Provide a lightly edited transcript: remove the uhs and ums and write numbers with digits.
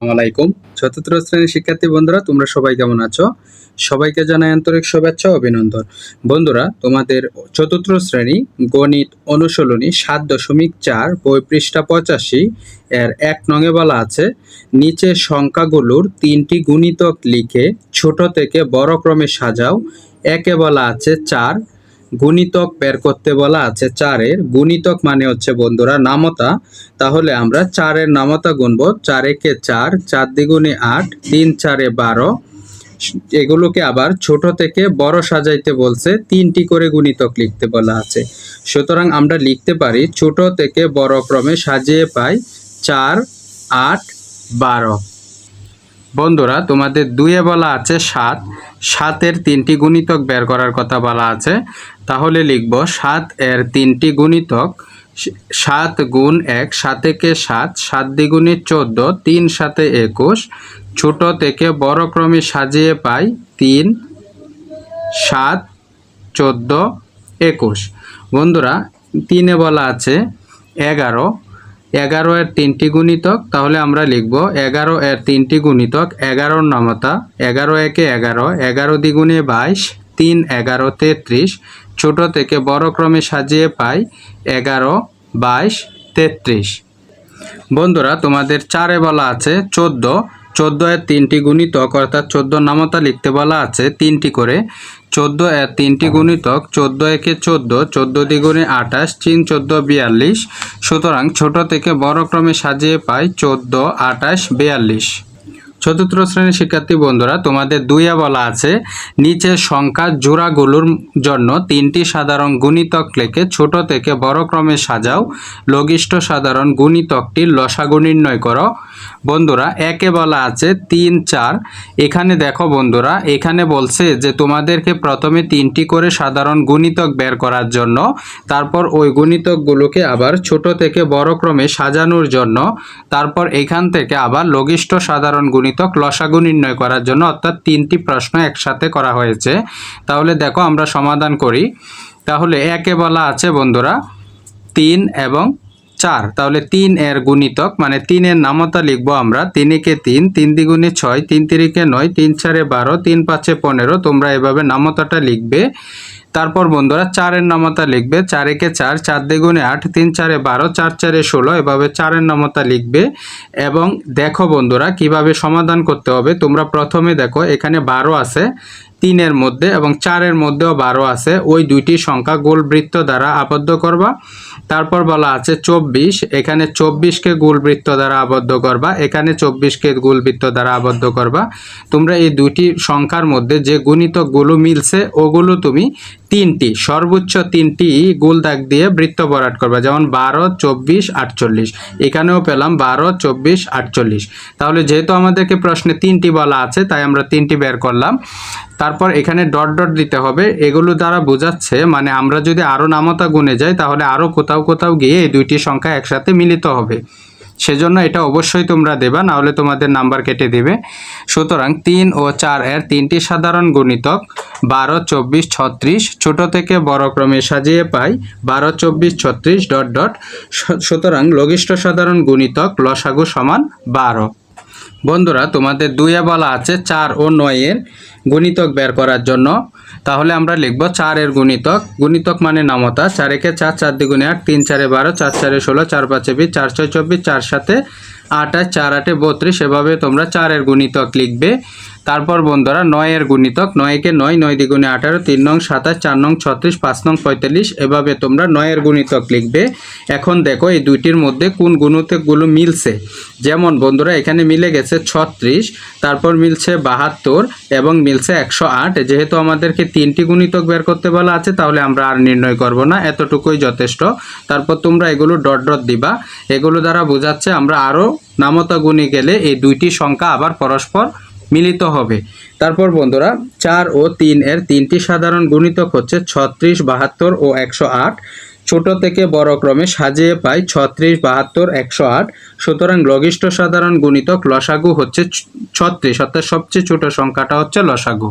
আসসালামাইকুম। চতুর্থ শ্রেণীর শিক্ষার্থী বন্ধুরা, তোমরা সবাই কেমন আছো? সবাইকে জানাই আন্তরিক শুভেচ্ছা ও অভিনন্দন। বন্ধুরা, তোমাদের চতুর্থ শ্রেণী গণিত অনুশীলনী ৭.৪ বই পৃষ্ঠা ৮৫ এর ১ নঙে বলা আছে, নিচের সংখ্যাগুলোর ৩টি গুণিতক লিখে ছোট থেকে বড় ক্রমে সাজাও। একে বলা আছে ৪, গুণিতক বের করতে বলা আছে ৪-এর। গুণিতক মানে হচ্ছে বন্ধুরা নামতা। তাহলে আমরা ৪-এর নামতা গুনবো। ৪ একে ৪, ৪ দ্বিগুণে ৮, ৩ ৪-এ ১২। এগুলোকে আবার ছোট থেকে বড় সাজাইতে বলছে, ৩টি করে গুণিতক লিখতে বলা আছে। সুতরাং আমরা লিখতে পারি ছোট থেকে বড় ক্রমে সাজিয়ে পাই ৪, ৮, ১২। বন্ধুরা, তোমাদের ২-এ বলা আছে ৭, ৭-এর ৩টি গুণিতক বের করার কথা বলা আছে। তাহলে লিখব ৭-এর ৩টি গুণিতক। ৭ গুণ ১, ৭ একে ৭, ৭ দ্বিগুণে ১৪, ৩ ৭-এ ২১। ছোট থেকে বড় ক্রমে সাজিয়ে পাই ৩, ৭, ১৪, ২১। বন্ধুরা, ৩-এ বলা আছে ১১, ১১-এর ৩টি গুণিতক। তাহলে আমরা লিখব ১১-এর ৩টি গুণিতক। ১১-র নামতা ১১ একে ১১, ১১ দ্বিগুণে ২২, ৩ ১১ ৩৩। ছোট থেকে বড় ক্রমে সাজিয়ে পাই ১১, ২২, ৩৩। বন্ধুরা, তোমাদের ৪-এ বলা আছে ১৪, ১৪-এর ৩টি গুণিতক, অর্থাৎ ১৪ নামতা লিখতে বলা আছে ৩টি করে। ১৪-এর ৩টি গুণিতক। ১৪ একে ১৪, ১৪ দ্বিগুণে ২৮, ৩ ১৪ ৪২। সুতরাং ছোট থেকে বড় ক্রমে সাজিয়ে পাই ১৪, ২৮, ৪২। চতুর্থ শ্রেণীর শিক্ষার্থী বন্ধুরা, তোমাদের ২-এ বলা আছে নিচের সংখ্যার জোড়াগুলোর জন্য ৩টি সাধারণ গুণিতক লিখে ছোট থেকে বড় ক্রমে সাজাও। লঘিষ্ঠ সাধারণ গুণিতকটির লসাগু নির্ণয় করো। বন্ধুরা, একে বলা আছে ৩, ৪। এখানে দেখো বন্ধুরা, এখানে বলছে যে তোমাদেরকে প্রথমে ৩টি করে সাধারণ গুণিতক বের করার জন্য, তারপর ওই গুণিতকগুলোকে আবার ছোট থেকে বড় ক্রমে সাজানোর জন্য, তারপর এখান থেকে আবার লঘিষ্ঠ সাধারণ গুণিতক লসাগু নির্ণয় করার জন্য, অর্থাৎ 3টি প্রশ্ন একসাথে করা হয়েছে। তাহলে দেখো আমরা সমাধান করি। তাহলে একে বলা আছে বন্ধুরা ৩ এবং ৪। তাহলে ৩-এর গুণিতক মানে ৩-এর নামতা লিখবো আমরা ৩ একে ৩, ৩ দ্বিগুণে ৬, ৩ তিরিকে ৯, ৩ ৪-এ ১২, ৩ ৫-এ ১৫। তোমরা এভাবে নামতাটা লিখবে। তারপর বন্ধুরা ৪-এর নামতা লিখবে ৪ একে ৪, ৪ দ্বিগুণে ৮, ৩ ৪-এ ১২, ৪ ৪-এ ১৬। এভাবে ৪-এর নামতা লিখবে। এবং দেখো বন্ধুরা কিভাবে সমাধান করতে হবে। তোমরা প্রথমে দেখো এখানে ১২ আছে ৩-এর মধ্যে এবং ৪-এর মধ্যেও ১২ আছে। ওই দুইটি সংখ্যা গোল বৃত্ত দ্বারা আবদ্ধ করবা। তারপর বলা আছে ২৪, এখানে ২৪কে গোল বৃত্ত দ্বারা আবদ্ধ করবা, এখানে ২৪কে গোল বৃত্ত দ্বারা আবদ্ধ করবা। তোমরা এই দুইটি সংখ্যার মধ্যে যে গুণিতকগুলো মিলছে ওগুলো তুমি ৩টি, সর্বোচ্চ ৩টি গোল দাগ দিয়ে বৃত্ত ভরাট করবা। যেমন ১২, ২৪, ৪৮। এখানেও পেলাম ১২, ২৪, ৪৮। তাহলে যেহেতু আমাদেরকে প্রশ্নে ৩টি বলা আছে তাই আমরা ৩টি বের করলাম। তারপর এখানে ডট ডট দিতে হবে। এগুলো দ্বারা বোঝাচ্ছে মানে আমরা যদি আরও নামতা গুণে যাই তাহলে আরও কোথাও কোথাও গিয়ে এই দুইটি সংখ্যা একসাথে মিলিত হবে। সেজন্য এটা অবশ্যই তোমরা দেবা, না হলে তোমাদের নাম্বার কেটে দিবে। সুতরাং ৩ ও ৪-এর ৩টি সাধারণ গুণিতক ১২, ২৪, ৩৬। ছোট থেকে বড় ক্রমে সাজিয়ে পাই ১২, ২৪, ৩৬ ডট ডট। সুতরাং লঘিষ্ঠ সাধারণ গুণিতক লসাগু সমান ১২। বন্ধুরা, তোমাদের ২-এ বলা আছে ৪ ও ৯-এর গুণিতক বের করার জন্য। তাহলে আমরা লিখব ৪-এর গুণিতক। গুণিতক মানে নামতা। ৪ একে ৪, ৪ দ্বিগুণে ৮, ৩ ৪-এ ১২, ৪ ৪-এ ১৬, ৪ ৫-এ ২০, ৪ ৬-এ ২৪, ৪ ৭-এ ২৮, ৪ ৮-এ ৩২। এভাবে তোমরা ৪-এর গুণিতক লিখবে। তারপর বন্ধুরা ৯-এর গুণিতক। ৯ একে ৯, ৯ দ্বিগুণে ১৮, ৩ নং ২৭, ৪ নং ৩৬, ৫ নং ৪৫। এভাবে তোমরা ৯-এর গুণিতক লিখবে। এখন দেখো এই দুইটির মধ্যে কোন গুণিতকগুলো মিলছে। যেমন বন্ধুরা এখানে মিলে গেছে ৩৬, তারপর মিলছে ৭২ এবং মিলছে ১০৮। যেহেতু আমাদেরকে ৩টি গুণিতক বের করতে বলা আছে তাহলে আমরা আর নির্ণয় করব না, এতটুকুই যথেষ্ট। তারপর তোমরা এগুলো ডট ডট দিবা। এগুলো দ্বারা বোঝাচ্ছে আমরা আরও নামতা গুণে গেলে এই দুইটি সংখ্যা আবার পরস্পর মিলিত হবে। তারপর বন্ধুরা ৪ ও ৩-এর ৩টি সাধারণ গুণিতক হচ্ছে ৩৬, ৭২ ও ১০৮। ছোট থেকে বড় ক্রমে সাজিয়ে পাই ৩৬, ৭২, ১০৮। সুতরাং লঘিষ্ঠ সাধারণ গুণিতক লসাগু হচ্ছে ৩৬, অর্থাৎ সবচেয়ে ছোট সংখ্যাটা হচ্ছে লসাগু।